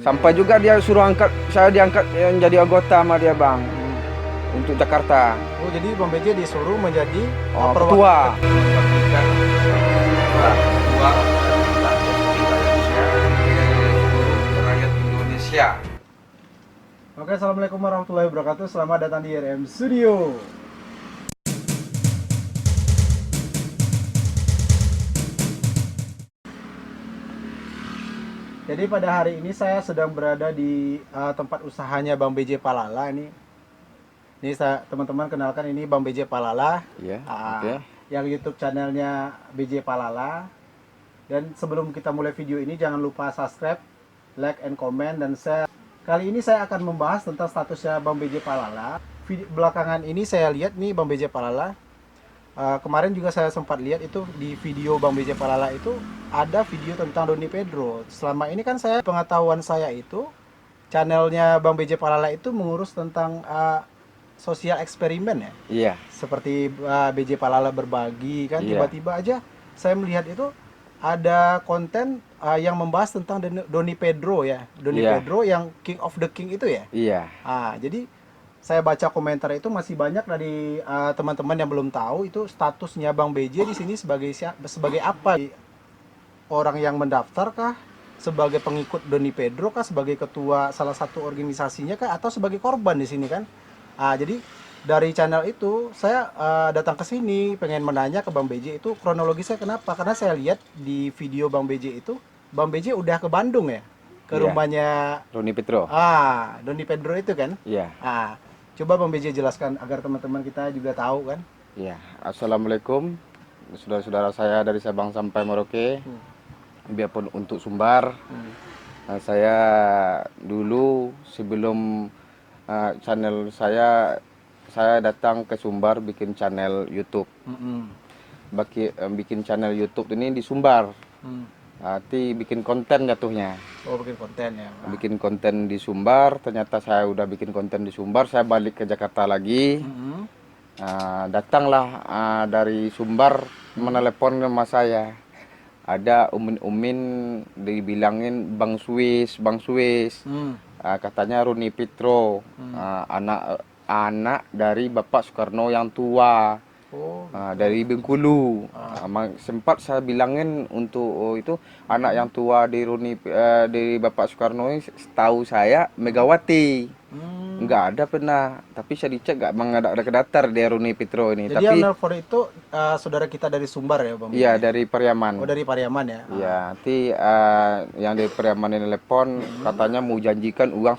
Sampai juga dia suruh angkat, saya diangkat menjadi anggota sama dia bang. Untuk Jakarta. Oh, jadi Bang BJ disuruh menjadi ketua. Ketua rakyat Indonesia. Oke, assalamualaikum warahmatullahi wabarakatuh. Selamat datang di RM Studio. Jadi pada hari ini saya sedang berada di tempat usahanya Bang BJ Palala ini. Ini teman-teman kenalkan, ini Bang BJ Palala. Iya. Yang YouTube channelnya BJ Palala. Dan sebelum kita mulai video ini, jangan lupa subscribe, like, and comment, dan share. Kali ini saya akan membahas tentang statusnya Bang BJ Palala. Belakangan ini saya lihat nih Bang BJ Palala. Kemarin juga saya sempat lihat itu di video Bang BJ Palala itu ada video tentang Doni Pedro. Selama ini kan pengetahuan saya itu channelnya Bang BJ Palala itu mengurus tentang sosial eksperimen ya. Iya. Seperti BJ Palala berbagi kan, Iya. tiba-tiba aja saya melihat itu ada konten yang membahas tentang Doni Pedro ya. Doni Iya. Pedro yang King of the King itu ya. Iya. Jadi saya baca komentar itu masih banyak dari teman-teman yang belum tahu itu statusnya Bang BJ di sini sebagai apa? Orang yang mendaftar kah? Sebagai pengikut Doni Pedro kah? Sebagai ketua salah satu organisasinya kah? Atau sebagai korban di sini kan? Jadi dari channel itu saya datang ke sini pengen menanya ke Bang BJ itu kronologisnya kenapa? Karena saya lihat di video Bang BJ itu Bang BJ udah ke Bandung ya, ke Iya. rumahnya Doni Pedro. Doni Pedro itu kan. Iya. Coba Bang BJ jelaskan agar teman-teman kita juga tahu kan. Iya. Assalamualaikum saudara-saudara saya dari Sabang sampai Merauke. Biarpun untuk Sumbar. Saya dulu sebelum channel saya datang ke Sumbar bikin channel YouTube. Bikin channel YouTube ini di Sumbar. Nanti bikin konten jatuhnya. Oh, bikin konten ya. Bikin konten di Sumbar. Ternyata saya udah bikin konten di Sumbar. Saya balik ke Jakarta lagi. Datanglah dari Sumbar menelepon sama saya. Ada umin-umin dibilangin Bang Swiss. Katanya Doni Pedro, anak dari Bapak Soekarno yang tua. Dari Bengkulu. Sempat saya bilangin untuk itu anak yang tua di dari Bapak Soekarno ini, setahu saya Megawati. Enggak ada pernah, tapi saya dicek enggak ada kedatar di Doni Pedro ini. Jadi tapi yang nelfon itu saudara kita dari Sumbar ya Bang? Iya, dari Pariaman. Oh, dari Pariaman ya. Iya, nanti yang dari Pariaman ini telepon katanya mau janjikan uang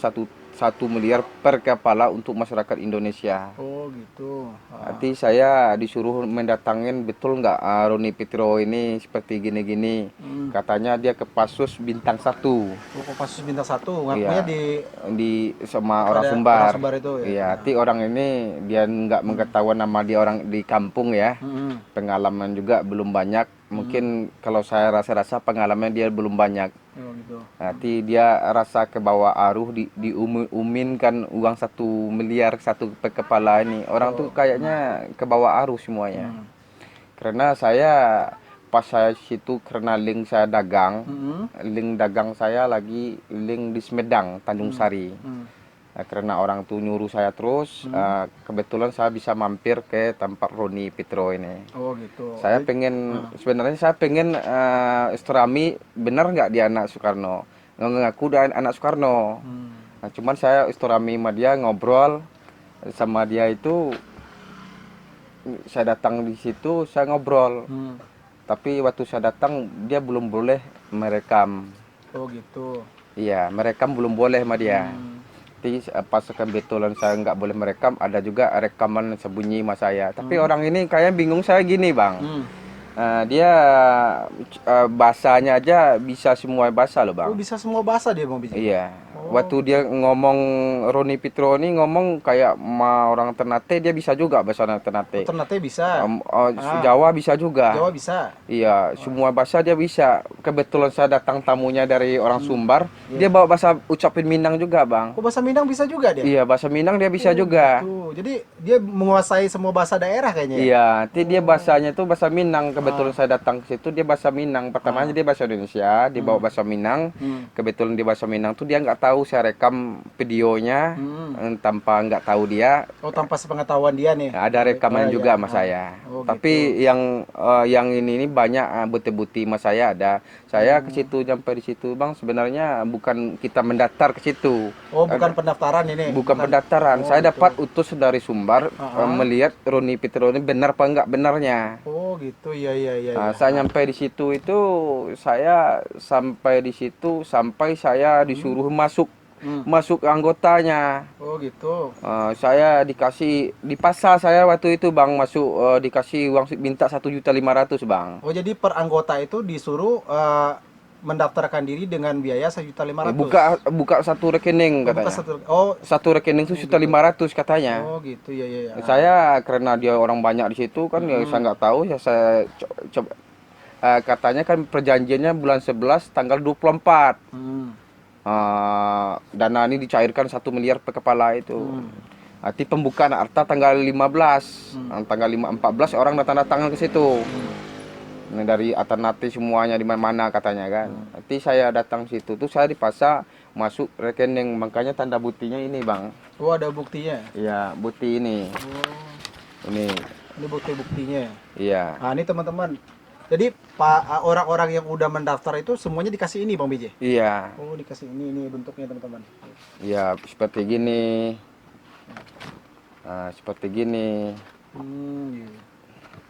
1 miliar per kepala untuk masyarakat Indonesia. Oh gitu. Nanti saya disuruh mendatangin betul nggak Doni Pedro ini seperti gini-gini. Katanya dia ke Pasus Bintang 1. Oh, Kopassus Bintang 1 ngakunya di sama orang Orang Sumbar. Sumbar itu ya. Iya, nanti orang ini dia nggak mengetahui nama dia orang di kampung ya. Pengalaman juga belum banyak. Mungkin kalau saya rasa pengalaman dia belum banyak. Oh gitu. Nanti dia rasa ke bawah arus diuminkan uang 1 miliar satu per kepala ini. Orang tuh kayaknya ke bawah arus semuanya. Karena saya pas saya situ karena link saya dagang, link dagang saya lagi link di Semedang, Tanjung Sari. Karena orang tuh nyuruh saya terus, kebetulan saya bisa mampir ke tempat Doni Pedro ini. Oh gitu. Sebenarnya saya pengen istirami benar nggak dia anak Soekarno, ngaku dia anak Soekarno. Nah, cuman saya istirami sama dia, ngobrol sama dia itu, saya datang di situ saya ngobrol. Tapi waktu saya datang dia belum boleh merekam. Oh gitu. Iya, merekam belum boleh sama dia. Pas kebetulan saya nggak boleh merekam, ada juga rekaman sembunyi sama saya. Tapi orang ini kayak bingung saya gini bang. Dia bahasanya aja bisa semua bahasa loh bang. Oh, bisa semua bahasa dia Bang BJ? Iya. Waktu dia ngomong Doni Pedro ini ngomong kayak orang Ternate, dia bisa juga bahasa Ternate. Ternate bisa. Jawa bisa juga. Jawa bisa. Iya, semua bahasa dia bisa. Kebetulan saya datang tamunya dari orang Sumbar, dia bawa bahasa ucapin Minang juga, Bang. Oh, bahasa Minang bisa juga dia? Iya, bahasa Minang dia bisa juga. Gitu. Jadi dia menguasai semua bahasa daerah kayaknya. Iya, nanti dia bahasanya itu bahasa Minang. kebetulan saya datang ke situ, dia bahasa Minang. Pertamanya dia bahasa Indonesia, dia bawa bahasa Minang. Kebetulan dia bahasa Minang tuh dia nggak tahu saya rekam videonya tanpa nggak tahu dia. Oh, tanpa sepengetahuan dia nih. Ada rekaman juga iya. sama saya. Oh, Tapi yang ini banyak bukti-bukti sama saya ada. Saya ke situ sampai di situ, Bang. Sebenarnya bukan kita mendaftar ke situ. Oh, bukan pendaftaran ini. Bukan pendaftaran. Oh, Saya gitu. dapat utus dari Sumbar melihat Roni Fitro ini benar apa enggak benarnya. Oh, gitu. Iya, iya, iya. Nah, saya nyampe di situ itu saya sampai di situ sampai saya disuruh masuk anggotanya. Oh, gitu. Saya di pasar saya waktu itu, Bang, masuk dikasih uang minta 1.500.000, Bang. Oh, jadi per anggota itu disuruh mendaftarkan diri dengan biaya 1.500.000. Buka satu rekening katanya. Satu rekening itu 1.500.000 katanya. Oh, gitu. Iya, iya, iya. Saya karena dia orang banyak di situ kan ya saya nggak tahu ya saya coba katanya kan perjanjiannya bulan 11 tanggal 24. Dana ini dicairkan 1 miliar per kepala itu. Nanti pembukaan harta tanggal 15. Tanggal 14 orang datang ke situ. Ini dari Aternate semuanya di mana-mana katanya kan. Nanti saya datang situ tuh saya dipaksa masuk rekening, makanya tanda buktinya ini, Bang. Oh, ada buktinya. Iya, bukti ini. Oh. Ini Bukti-buktinya. iya. Nah, ini teman-teman. Jadi orang-orang yang udah mendaftar itu semuanya dikasih ini, Bang BJ. Iya. Oh, dikasih ini bentuknya, teman-teman. Iya, seperti gini. Nah, seperti gini. Iya.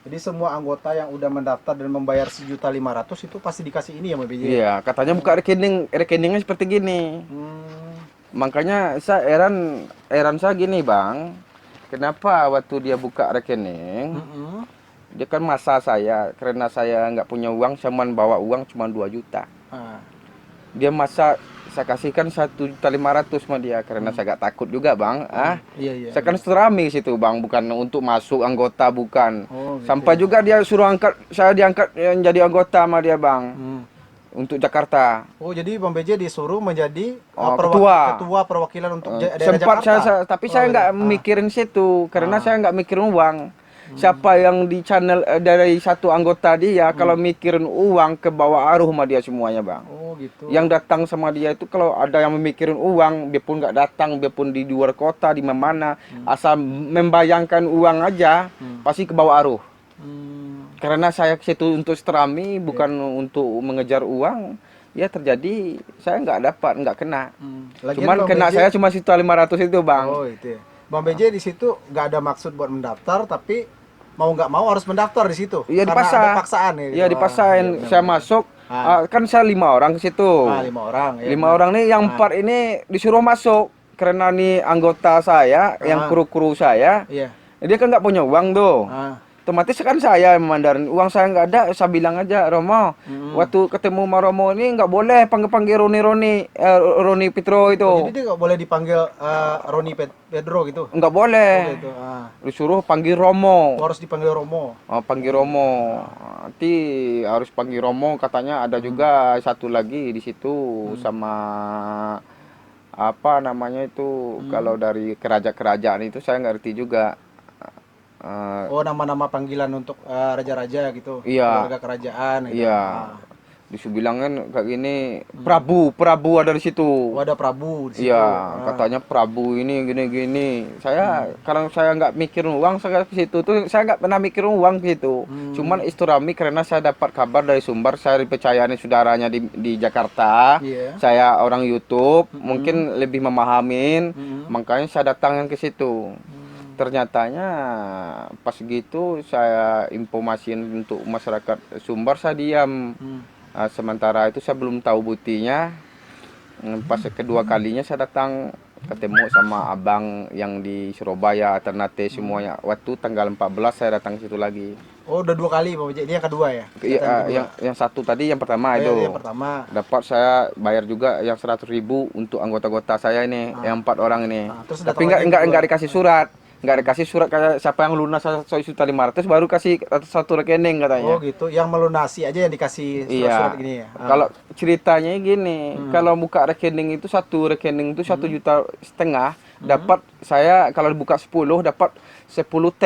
Jadi semua anggota yang udah mendaftar dan membayar 1.500.000 itu pasti dikasih ini ya, Bang BJ. Iya, katanya buka rekeningnya seperti gini. Makanya saya heran saya gini, Bang. Kenapa waktu dia buka rekening, dia kan masa saya, karena saya nggak punya uang, cuman bawa uang cuma 2 juta. Dia masa saya kasihkan 1.500.000 sama dia karena saya gak takut juga, Bang. Iya. Saya kan serami situ, Bang, bukan untuk masuk anggota, bukan. Oh, gitu. Sampai juga dia suruh saya diangkat menjadi anggota sama dia, Bang. Untuk Jakarta. Oh, jadi Bang BJ disuruh menjadi ketua perwakilan untuk daerah Sempat Jakarta. tapi saya nggak mikirin situ karena saya nggak mikirin uang. Siapa yang di channel dari satu anggota dia kalau mikirin uang ke bawah arus sama dia semuanya, Bang. Oh, gitu. Yang datang sama dia itu kalau ada yang memikirin uang, biarpun nggak datang, biarpun di luar kota, di mana, asal membayangkan uang aja, pasti ke bawah arus. Karena saya ke situ untuk serami, bukan untuk mengejar uang, ya terjadi saya nggak kena. Cuman kena saya cuma 1.500.000 itu, Bang. Oh, itu ya. Bang BJ di situ nggak ada maksud buat mendaftar, tapi mau nggak mau harus mendaftar di situ. Iya, karena dipaksa. ada paksaan ya. Iya, dipaksain. Saya masuk. Kan saya 5 orang ke situ. 5 orang. Ya, 5 orang nih, yang 4 ini disuruh masuk karena nih anggota saya, yang kru-kru saya. Iya. Dia kan nggak punya uang tuh. Otomatis kan saya yang memandarin, uang saya nggak ada, saya bilang aja, Romo, waktu ketemu sama Romo ini nggak boleh panggil Roni Fitro itu. Oh, jadi dia nggak boleh dipanggil Roni Pedro gitu? Nggak boleh. Oh, gitu. Disuruh panggil Romo. Harus dipanggil Romo. Panggil Romo. Nanti harus panggil Romo, katanya ada juga satu lagi di situ sama apa namanya itu, kalau dari kerajaan itu saya nggak ngerti juga. Nama-nama panggilan untuk raja-raja gitu, iya, keluarga kerajaan gitu. Iya. Dibilangin kayak gini, Prabu ada di situ. Oh, ada Prabu di situ. Iya, katanya Prabu ini gini. Saya kalau saya nggak mikirin uang, saya ke situ tuh saya nggak pernah mikirin uang gitu. Cuman isturami karena saya dapat kabar dari Sumbar, saya dipercayai saudaranya di Jakarta. Iya. Saya orang YouTube, mungkin lebih memahamin, makanya saya datangin ke situ. Ternyatanya pas gitu saya informasiin untuk masyarakat Sumbar, saya diam. Sementara itu saya belum tahu buktinya. Pas kedua kalinya saya datang ketemu sama abang yang di Surabaya, Ternate semuanya. Waktu tanggal 14 saya datang ke situ lagi. Oh, udah 2 kali Bang BJ. Ini yang kedua ya? Yang satu tadi yang pertama itu. Yang pertama. Dapat saya bayar juga yang 100.000 untuk anggota-anggota saya ini, yang 4 orang ini. Tapi enggak dikasih surat. Nggak dikasih surat kayak siapa yang lunas 1.500.000 baru kasih satu rekening katanya. Oh gitu, yang melunasi aja yang dikasih surat-surat gini ya. Kalau ceritanya gini, kalau buka rekening itu satu rekening itu 1,5 juta, dapat saya kalau buka 10 dapat 10 T.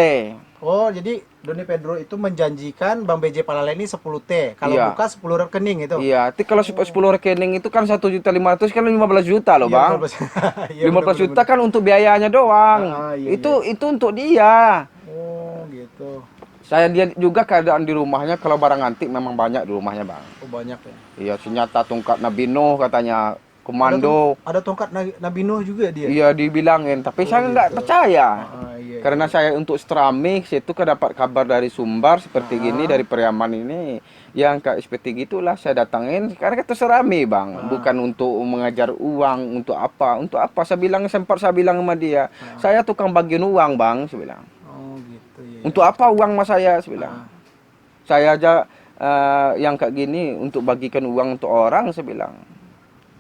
Oh, jadi Doni Pedro itu menjanjikan Bang BJ Palala ini 10 T. Kalau Iya. buka 10 rekening itu. Iya, tapi kalau 10 rekening itu kan 1.500.000 kan 15 juta loh, Iya, Bang. 15. Iya, 15 bener, juta bener. kan untuk biayanya doang. Iya, Itu untuk dia. Oh, gitu. Saya lihat juga keadaan di rumahnya kalau barang antik memang banyak di rumahnya, Bang. Oh, banyak ya. Iya, senjata tongkat Nabi Nuh katanya, komando. Ada tongkat Nabi Nuh juga dia. Iya, dibilangin, tapi Oh, saya nggak gitu. percaya. Iya. Karena saya untuk Stramik itu kan dapat kabar dari sumber seperti gini Ah. dari Periaman ini, yang kayak seperti gitulah saya datangin karena kata Serami, Bang, bukan untuk mengajar uang, untuk apa saya bilang, sempat saya bilang sama dia, saya tukang bagian uang, Bang, saya bilang. Oh, gitu ya. Untuk apa uang mas saya bilang. Saya aja yang kayak gini untuk bagikan uang untuk orang, saya bilang.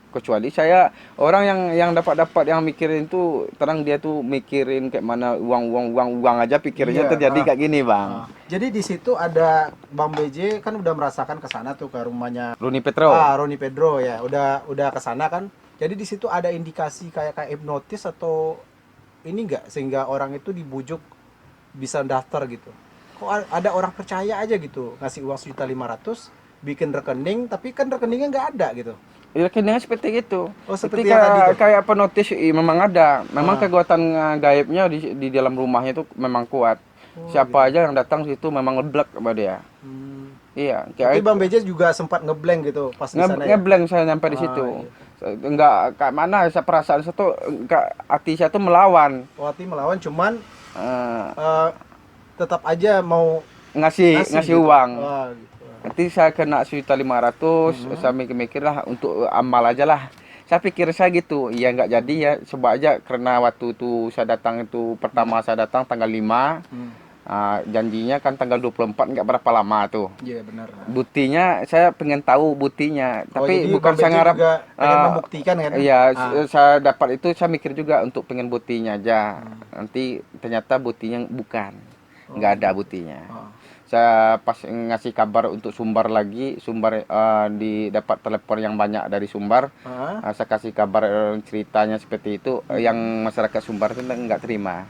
Kecuali saya orang yang dapat yang mikirin itu terang dia tuh mikirin kayak mana uang aja pikirnya Iya, terjadi kayak gini, Bang. Jadi di situ ada Bang BJ kan udah merasakan ke sana tuh ke rumahnya Roni Petro. Roni Pedro ya. Udah ke sana kan. Jadi di situ ada indikasi kayak hipnotis atau ini enggak sehingga orang itu dibujuk bisa daftar gitu. Kok ada orang percaya aja gitu ngasih uang 1.500.000 bikin rekening tapi kan rekeningnya nggak ada gitu. Ya kayaknya seperti itu. Oh, seperti Ketika yang tadi tuh. kayak penotis memang ada. Memang kekuatan gaibnya di dalam rumahnya itu memang kuat. Siapa aja yang datang situ memang ngeblek sama dia. Iya, Tapi kayak Bang BJ juga sempat ngeblank gitu pas di sana ya. ngeblank saya nyampe di situ. Enggak kayak mana saya perasaan saya tuh enggak, hati saya tuh melawan. Wati melawan cuman Eh, tetap aja mau ngasih gitu. uang. Wah, gitu. Nanti saya kena 1.500.000, saya mikir-mikir lah untuk amal aja lah. Saya pikir saya gitu, ya nggak jadi ya, coba aja karena waktu itu saya datang itu pertama saya datang tanggal 5, janjinya kan tanggal 24 nggak berapa lama tuh. Iya benar. Buktinya saya pengen tahu buktinya, tapi jadi bukan Bang saya BJ ngarap. juga pengen membuktikan kan? Iya, saya dapat itu saya mikir juga untuk pengen buktinya aja. Nanti ternyata buktinya bukan, nggak ada buktinya. Saya pas ngasih kabar untuk Sumbar lagi, Sumbar dapat telepon yang banyak dari Sumbar. Saya kasih kabar ceritanya seperti itu, yang masyarakat Sumbar itu nggak terima.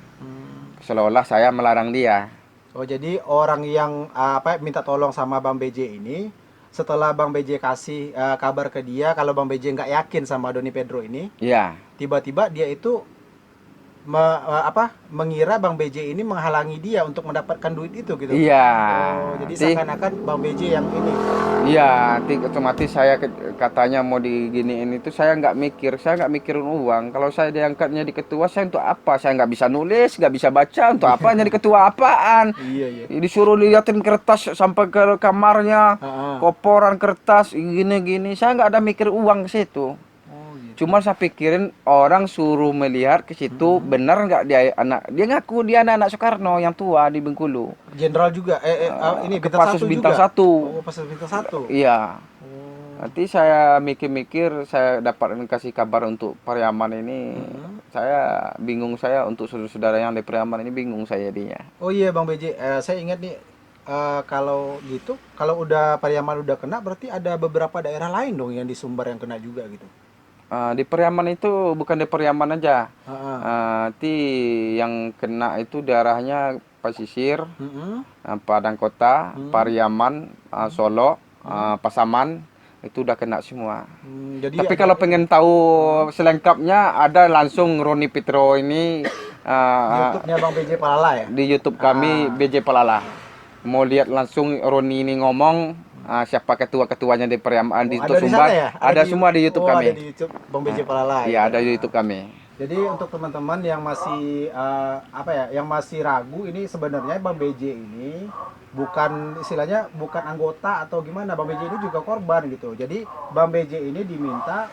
Seolah-olah saya melarang dia. Oh, jadi orang yang minta tolong sama Bang BJ ini setelah Bang BJ kasih kabar ke dia kalau Bang BJ nggak yakin sama Doni Pedro ini, Iya. tiba-tiba dia itu mengira Bang BJ ini menghalangi dia untuk mendapatkan duit itu gitu. Iya. Oh, jadi seakan-akan Bang BJ yang ini. Iya, nanti otomatis saya katanya mau diginiin itu saya nggak mikirin uang. Kalau saya diangkatnya di ketua, saya untuk apa? Saya nggak bisa nulis, nggak bisa baca, untuk apa jadi ketua apaan? Iya. Disuruh liatin kertas sampai ke kamarnya, koporan kertas gini-gini. Saya nggak ada mikir uang ke situ. Cuma saya pikirin orang suruh melihat ke situ, benar nggak dia ngaku dia anak Soekarno yang tua di Bengkulu. Jenderal juga ini Kopassus bintang juga. 1. Oh, Kopassus bintang 1. Iya. Nanti saya mikir-mikir, saya dapat kasih kabar untuk Pariaman ini. Saya bingung, saya untuk saudara-saudara yang di Pariaman ini bingung saya jadinya. Oh iya Bang BJ, saya ingat nih kalau gitu, kalau udah Pariaman udah kena berarti ada beberapa daerah lain dong yang di Sumbar yang kena juga gitu. Di Periaman itu bukan di Periaman aja. Nanti yang kena itu daerahnya Pasisir, Padang Kota, Pariaman, Solo, Pasaman, itu udah kena semua. Tapi kalau pengen tahu selengkapnya ada langsung Roni Petro ini YouTube-nya Bang BJ Palala ya. di YouTube kami BJ Palala. Mau lihat langsung Roni ini ngomong. Siapa ketua-ketuanya di Periaman di Sumbar, ya? ada semua di YouTube kami. Ada di YouTube Bang BJ Palala. Iya, ada di YouTube kami. Jadi untuk teman-teman yang masih yang masih ragu, ini sebenarnya Bang BJ ini bukan istilahnya bukan anggota atau gimana, Bang BJ ini juga korban gitu. Jadi Bang BJ ini diminta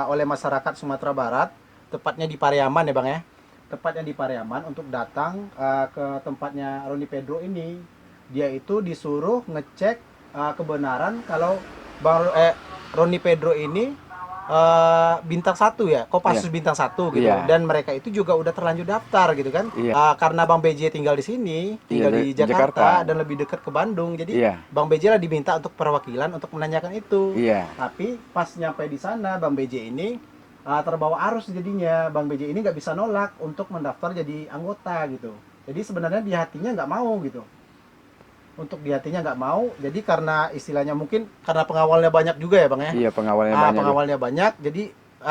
oleh masyarakat Sumatera Barat, tepatnya di Pariaman ya Bang ya. Tepatnya di Pariaman untuk datang ke tempatnya Roni Pedro ini. Dia itu disuruh ngecek kebenaran kalau Roni Pedro ini bintang 1 ya, Kopassus bintang 1 gitu. Dan mereka itu juga udah terlanjur daftar gitu kan. Karena Bang BJ tinggal di sini, tinggal di Jakarta dan lebih dekat ke Bandung. Jadi Bang BJ lah diminta untuk perwakilan untuk menanyakan itu. Tapi pas nyampe di sana Bang BJ ini terbawa arus jadinya. Bang BJ ini nggak bisa nolak untuk mendaftar jadi anggota gitu. Jadi sebenarnya di hatinya nggak mau gitu. Untuk di hatinya nggak mau, jadi karena istilahnya mungkin karena pengawalnya banyak juga ya Bang ya. Iya, pengawalnya banyak. Pengawalnya banyak, jadi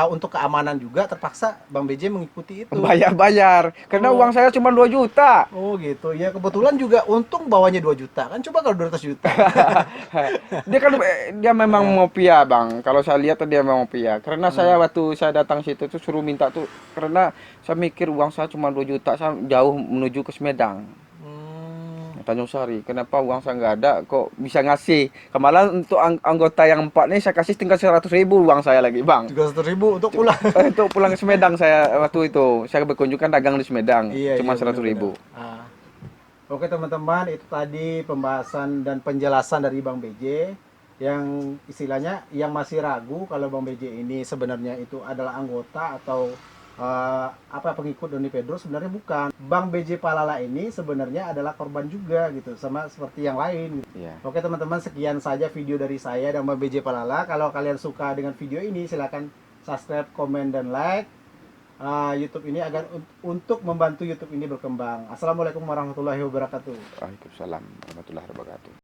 untuk keamanan juga terpaksa Bang BJ mengikuti itu. Bayar-bayar. Karena Oh. uang saya cuma 2 juta. Oh gitu, ya kebetulan juga untung bawanya 2 juta kan, coba kalau 200 juta. Dia kan dia memang mau pia, Bang. Kalau saya lihat tuh dia memang pia. Karena saya waktu saya datang situ tuh suruh minta tuh karena saya mikir uang saya cuma 2 juta, saya jauh menuju ke Semedang. Tanjung Sari. Kenapa uang saya nggak ada kok bisa ngasih? Kemarin untuk anggota yang 4 nih saya kasih tinggal 100.000 uang saya lagi, Bang. 300.000 untuk pulang. Untuk pulang ke Semedang saya waktu itu. Saya berkunjung kan dagang di Semedang. Iya, Cuma iya, 100.000. benar-benar. Oke teman-teman, itu tadi pembahasan dan penjelasan dari Bang BJ yang istilahnya yang masih ragu kalau Bang BJ ini sebenarnya itu adalah anggota atau pengikut Doni Pedro. Sebenarnya bukan. Bang BJ Palala ini sebenarnya adalah korban juga gitu, sama seperti yang lain gitu. Iya. Oke teman-teman, sekian saja video dari saya dan Bang BJ Palala. Kalau kalian suka dengan video ini silakan subscribe, komen, dan like YouTube ini agar untuk membantu YouTube ini berkembang. Assalamualaikum warahmatullahi wabarakatuh. Waalaikumsalam warahmatullahi wabarakatuh.